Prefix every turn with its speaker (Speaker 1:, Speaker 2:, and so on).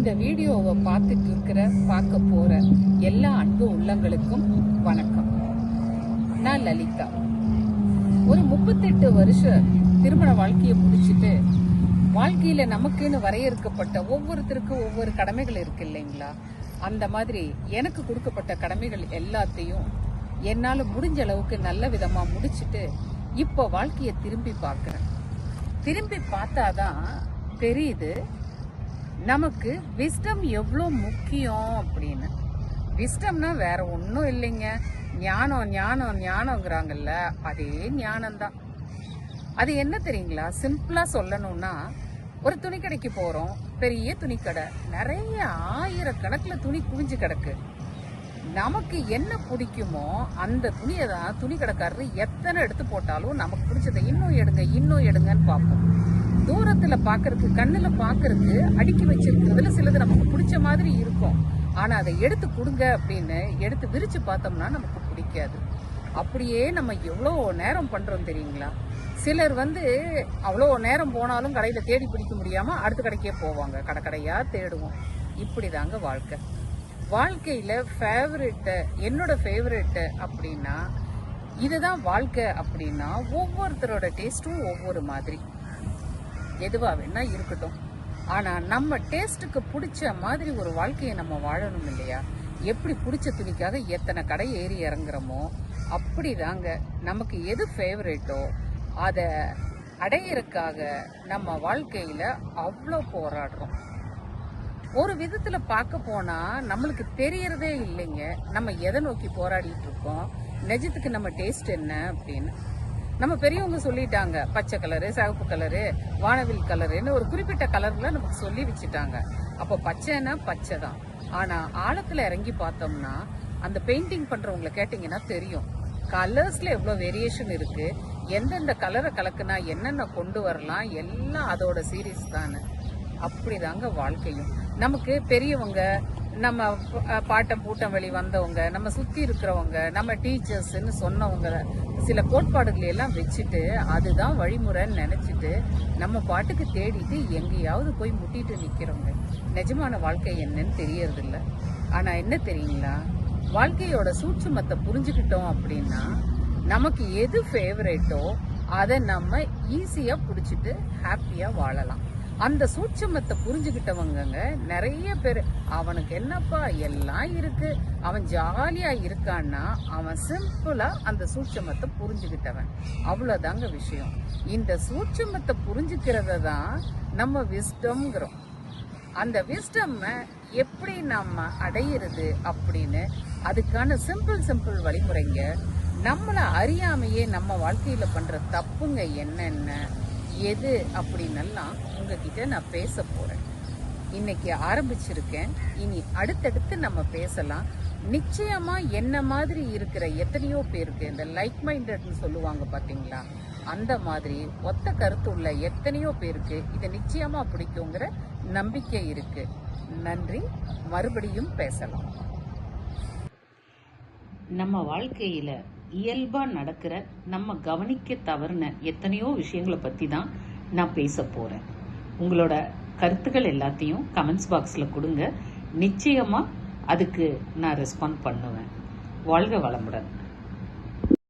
Speaker 1: இந்த வீடியோவை பார்க்க போற எல்லா அன்பு உள்ளங்களுக்கும் வணக்கம். நான் லலிதா. ஒரு 38 வருஷ திருமண வாழ்க்கையை முடிச்சுட்டு வாழ்க்கையில நமக்குன்னு வரையறுக்கப்பட்ட ஒவ்வொருத்தருக்கும் ஒவ்வொரு கடமைகள் இருக்கு இல்லைங்களா? அந்த மாதிரி எனக்கு கொடுக்கப்பட்ட கடமைகள் எல்லாத்தையும் என்னால முடிஞ்ச அளவுக்கு நல்ல விதமா முடிச்சுட்டு இப்ப வாழ்க்கையை திரும்பி பார்க்கிறேன். திரும்பி பார்த்தாதான் தெரியுது நமக்கு விஸ்டம் எவ்வளோ முக்கியம் அப்படின்னு. விஸ்டம்னா வேற ஒன்றும் இல்லைங்க, ஞானங்கிறாங்கல்ல, அதே ஞானம்தான். அது என்ன தெரியுங்களா? சிம்பிளா சொல்லணும்னா, ஒரு துணி கடைக்கு போறோம், பெரிய துணி கடை, நிறைய ஆயிரக்கணக்கில் துணி குவிஞ்சு கிடக்கு. நமக்கு என்ன பிடிக்குமோ அந்த துணியை தான் துணி கடைக்காரரு எத்தனை எடுத்து போட்டாலும் நமக்கு பிடிச்சதை இன்னும் எடுங்கன்னு பார்ப்போம். தூரத்துல பாக்குறதுக்கு, கண்ணுல பாக்குறதுக்கு அடுக்கி வச்சிருக்கிறதுல சிலது நமக்கு பிடிச்ச மாதிரி இருக்கும். ஆனா அதை எடுத்து கொடுங்க அப்படின்னு எடுத்து விரிச்சு பார்த்தோம்னா நமக்கு பிடிக்காது. அப்படியே நம்ம எவ்வளோ நேரம் பண்றோம் தெரியுங்களா? சிலர் அவ்வளோ நேரம் போனாலும் கடையில தேடி பிடிக்க முடியாம அடுத்த கடைக்கே போவாங்க, கடையா தேடுவோம். இப்படிதாங்க வாழ்க்கை. வாழ்க்கையில என்னோட ஃபேவரெட் அப்படின்னா இதுதான் வாழ்க்கை அப்படின்னா, ஒவ்வொருத்தரோட டேஸ்டும் ஒவ்வொரு மாதிரி. எதுவா வேணா இருக்கட்டும், ஆனா நம்ம டேஸ்ட்டுக்கு பிடிச்ச மாதிரி ஒரு வாழ்க்கையை நம்ம வாழணும் இல்லையா? எப்படி பிடிச்ச துணிக்காக எத்தனை கடை ஏறி இறங்குறோமோ அப்படிதாங்க நமக்கு எது ஃபேவரேட்டோ அதை அடையிறதுக்காக நம்ம வாழ்க்கையில அவ்வளோ போராடுறோம். ஒரு விதத்துல பார்க்க போனா நம்மளுக்கு தெரியறதே இல்லைங்க நம்ம எதை நோக்கி போராடிட்டு இருக்கோம், நிஜத்துக்கு நம்ம டேஸ்ட் என்ன அப்படின்னு. நம்ம பெரியவங்க சொல்லிட்டாங்க, பச்சை கலரு, சிவப்பு கலரு, வானவில் கலருன்னு ஒரு குறிப்பிட்ட கலர்ல நமக்கு சொல்லி வச்சுட்டாங்க. அப்போ பச்சைன்னா பச்சை தான். ஆனா ஆழத்துல இறங்கி பார்த்தோம்னா அந்த பெயிண்டிங் பண்றவங்களை கேட்டீங்கன்னா தெரியும், கலர்ஸ்ல எவ்வளவு வேரியேஷன் இருக்கு, எந்தெந்த கலரை கலக்குனா என்னென்ன கொண்டு வரலாம், எல்லாம் அதோட சீரீஸ் தானே. அப்படிதாங்க வாழ்க்கையும். நமக்கு பெரியவங்க, நம்ம பாட்டம் பூட்டம் வெளி வந்தவங்க, நம்ம சுத்தி இருக்கிறவங்க, நம்ம டீச்சர்ஸ்ன்னு சொன்னவங்க சில கோட்பாடுகளை எல்லாம் வச்சுட்டு அதுதான் வழிமுறைன்னு நினைச்சிட்டு நம்ம பாட்டுக்கு தேடிட்டு எங்கேயாவது போய் முட்டிட்டு நிக்கிறவங்க. நிஜமான வாழ்க்கை என்னன்னு தெரியறது இல்லை. ஆனா என்ன தெரியுங்களா? வாழ்க்கையோட சூட்சுமத்தை புரிஞ்சுக்கிட்டோம் அப்படின்னா நமக்கு எது ஃபேவரேட்டோ அதை நம்ம ஈஸியா பிடிச்சிட்டு ஹாப்பியா வாழலாம். அந்த சூட்சமத்தை புரிஞ்சுக்கிட்டவங்க நிறைய பேர். அவனுக்கு என்னப்பா எல்லாம் இருக்கு, அவன் ஜாலியா இருக்கான்னா அவன் சிம்பிளா அந்த சூட்சமத்தை புரிஞ்சுக்கிட்டவன். அவ்வளவுதாங்க விஷயம். இந்த சூட்சமத்தை புரிஞ்சுக்கிறத தான் நம்ம விஸ்டம்ங்கிறோம். அந்த விஸ்டம் எப்படி நம்ம அடையிறது அப்படின்னு அதுக்கான சிம்பிள் வழிமுறைங்க. நம்மளை அறியாமையே நம்ம வாழ்க்கையில பண்ற தப்புங்க என்னென்ன எது அப்படின்னெல்லாம் உங்ககிட்ட நான் பேச போறேன். இன்னைக்கு ஆரம்பிச்சிருக்கேன். இனி அடுத்தடுத்து நம்ம பேசலாம். நிச்சயமா என்ன மாதிரி இருக்கிற எத்தனையோ பேருக்கு, இந்த லைக் மைண்டட்னு சொல்லுவாங்க பாத்தீங்களா, அந்த மாதிரி ஒத்த கருத்து உள்ள எத்தனையோ பேருக்கு இதை நிச்சயமா பிடிக்குங்கிற நம்பிக்கை இருக்கு. நன்றி. மறுபடியும் பேசலாம். நம்ம வாழ்க்கையில இயல்பா நடக்கிற, நம்ம கவனிக்க தவறுன எத்தனையோ விஷயங்களை பத்தி தான் நான் பேச போறேன். உங்களோட கருத்துக்கள் எல்லாத்தையும் கமெண்ட்ஸ் பாக்ஸ்ல கொடுங்க. நிச்சயமா அதுக்கு நான் ரெஸ்பாண்ட் பண்ணுவேன். வாழ்க வளமுடன்.